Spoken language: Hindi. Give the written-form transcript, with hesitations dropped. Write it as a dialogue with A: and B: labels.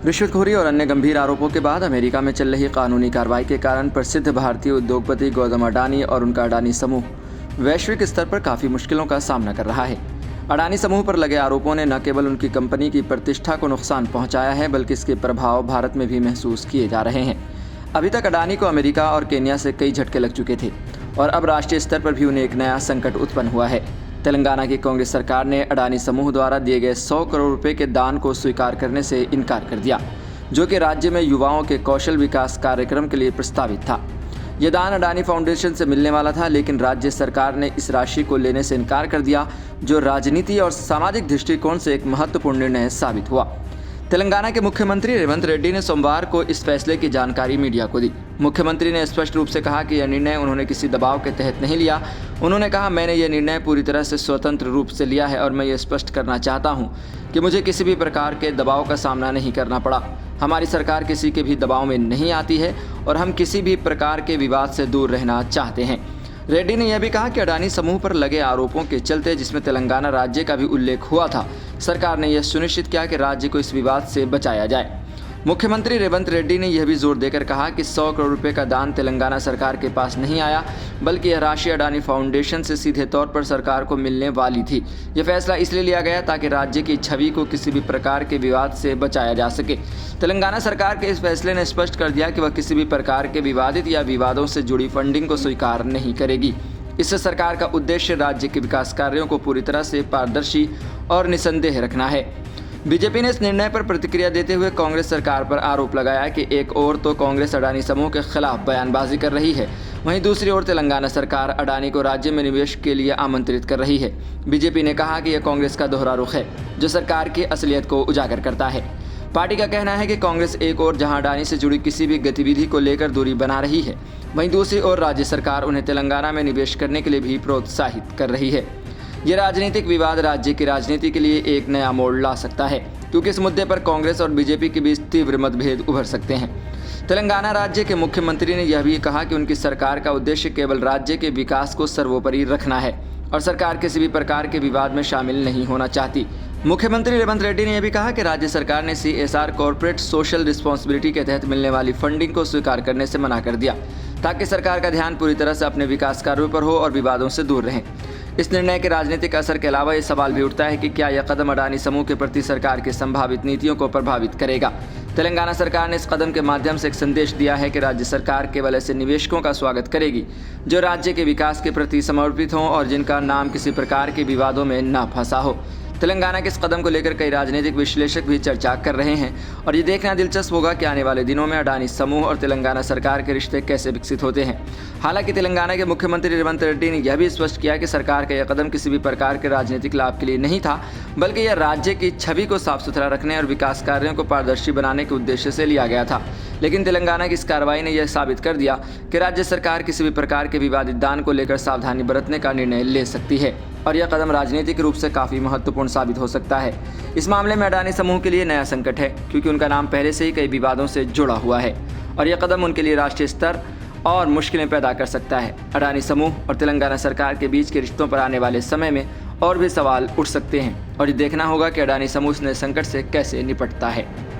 A: रिश्वतखोरी और अन्य गंभीर आरोपों के बाद अमेरिका में चल रही कानूनी कार्रवाई के कारण प्रसिद्ध भारतीय उद्योगपति गौतम अडानी और उनका अडानी समूह वैश्विक स्तर पर काफ़ी मुश्किलों का सामना कर रहा है। अडानी समूह पर लगे आरोपों ने न केवल उनकी कंपनी की प्रतिष्ठा को नुकसान पहुंचाया है, बल्कि इसके प्रभाव भारत में भी महसूस किए जा रहे हैं। अभी तक अडानी को अमेरिका और केन्या से कई झटके लग चुके थे और अब राष्ट्रीय स्तर पर भी उन्हें एक नया संकट उत्पन्न हुआ है। तेलंगाना की कांग्रेस सरकार ने अडानी समूह द्वारा दिए गए 100 करोड़ रुपए के दान को स्वीकार करने से इनकार कर दिया, जो कि राज्य में युवाओं के कौशल विकास कार्यक्रम के लिए प्रस्तावित था। यह दान अडानी फाउंडेशन से मिलने वाला था, लेकिन राज्य सरकार ने इस राशि को लेने से इनकार कर दिया, जो राजनीति और सामाजिक दृष्टिकोण से एक महत्वपूर्ण निर्णय साबित हुआ। तेलंगाना के मुख्यमंत्री रेवंत रेड्डी ने सोमवार को इस फैसले की जानकारी मीडिया को दी। मुख्यमंत्री ने स्पष्ट रूप से कहा कि यह निर्णय उन्होंने किसी दबाव के तहत नहीं लिया। उन्होंने कहा, मैंने यह निर्णय पूरी तरह से स्वतंत्र रूप से लिया है और मैं ये स्पष्ट करना चाहता हूं कि मुझे किसी भी प्रकार के दबाव का सामना नहीं करना पड़ा। हमारी सरकार किसी के भी दबाव में नहीं आती है और हम किसी भी प्रकार के विवाद से दूर रहना चाहते हैं। रेड्डी ने यह भी कहा कि अडानी समूह पर लगे आरोपों के चलते, जिसमें तेलंगाना राज्य का भी उल्लेख हुआ था, सरकार ने यह सुनिश्चित किया कि राज्य को इस विवाद से बचाया जाए। मुख्यमंत्री रेवंत रेड्डी ने यह भी जोर देकर कहा कि 100 करोड़ रुपए का दान तेलंगाना सरकार के पास नहीं आया, बल्कि यह राशि अडानी फाउंडेशन से सीधे तौर पर सरकार को मिलने वाली थी। यह फैसला इसलिए लिया गया ताकि राज्य की छवि को किसी भी प्रकार के विवाद से बचाया जा सके। तेलंगाना सरकार के इस फैसले ने स्पष्ट कर दिया कि वह किसी भी प्रकार के विवादित या विवादों से जुड़ी फंडिंग को स्वीकार नहीं करेगी। इससे सरकार का उद्देश्य राज्य के विकास कार्यों को पूरी तरह से पारदर्शी और निसंदेह रखना है। बीजेपी ने इस निर्णय पर प्रतिक्रिया देते हुए कांग्रेस सरकार पर आरोप लगाया कि एक ओर तो कांग्रेस अडानी समूह के खिलाफ बयानबाजी कर रही है, वहीं दूसरी ओर तेलंगाना सरकार अडानी को राज्य में निवेश के लिए आमंत्रित कर रही है। बीजेपी ने कहा कि यह कांग्रेस का दोहरा रुख है, जो सरकार की असलियत को उजागर करता है। पार्टी का कहना है कि कांग्रेस एक ओर जहां अडानी से जुड़ी किसी भी गतिविधि को लेकर दूरी बना रही है, वहीं दूसरी ओर राज्य सरकार उन्हें तेलंगाना में निवेश करने के लिए भी प्रोत्साहित कर रही है। ये राजनीतिक विवाद राज्य की राजनीति के लिए एक नया मोड़ ला सकता है, क्योंकि इस मुद्दे पर कांग्रेस और बीजेपी के बीच तीव्र मतभेद उभर सकते हैं। तेलंगाना राज्य के मुख्यमंत्री ने यह भी कहा कि उनकी सरकार का उद्देश्य केवल राज्य के विकास को सर्वोपरि रखना है और सरकार किसी भी प्रकार के विवाद में शामिल नहीं होना चाहती। मुख्यमंत्री रेवंत रेड्डी ने यह भी कहा कि राज्य सरकार ने CSR कॉर्पोरेट सोशल रिस्पॉन्सिबिलिटी के तहत मिलने वाली फंडिंग को स्वीकार करने से मना कर दिया, ताकि सरकार का ध्यान पूरी तरह से अपने विकास कार्यों पर हो और विवादों से दूर रहे। इस निर्णय के राजनीतिक असर के अलावा ये सवाल भी उठता है कि क्या यह कदम अडानी समूह के प्रति सरकार की संभावित नीतियों को प्रभावित करेगा। तेलंगाना सरकार ने इस कदम के माध्यम से एक संदेश दिया है कि राज्य सरकार केवल ऐसे निवेशकों का स्वागत करेगी जो राज्य के विकास के प्रति समर्पित हों और जिनका नाम किसी प्रकार के विवादों में न फंसा हो। तेलंगाना के इस कदम को लेकर कई राजनीतिक विश्लेषक भी चर्चा कर रहे हैं और ये देखना दिलचस्प होगा कि आने वाले दिनों में अडानी समूह और तेलंगाना सरकार के रिश्ते कैसे विकसित होते हैं। हालांकि तेलंगाना के मुख्यमंत्री रेवंत रेड्डी ने यह भी स्पष्ट किया कि सरकार का यह कदम किसी भी प्रकार के राजनीतिक लाभ के लिए नहीं था, बल्कि यह राज्य की छवि को साफ सुथरा रखने और विकास कार्यों को पारदर्शी बनाने के उद्देश्य से लिया गया था। लेकिन तेलंगाना की इस कार्रवाई ने यह साबित कर दिया कि राज्य सरकार किसी भी प्रकार के विवादित दान को लेकर सावधानी बरतने का निर्णय ले सकती है और यह कदम राजनीतिक रूप से काफ़ी महत्वपूर्ण साबित हो सकता है। इस मामले में अडानी समूह के लिए नया संकट है, क्योंकि उनका नाम पहले से ही कई विवादों से जुड़ा हुआ है और यह कदम उनके लिए राष्ट्रीय स्तर और मुश्किलें पैदा कर सकता है। अडानी समूह और तेलंगाना सरकार के बीच के रिश्तों पर आने वाले समय में और भी सवाल उठ सकते हैं और ये देखना होगा कि अडानी समूह इस नए संकट से कैसे निपटता है।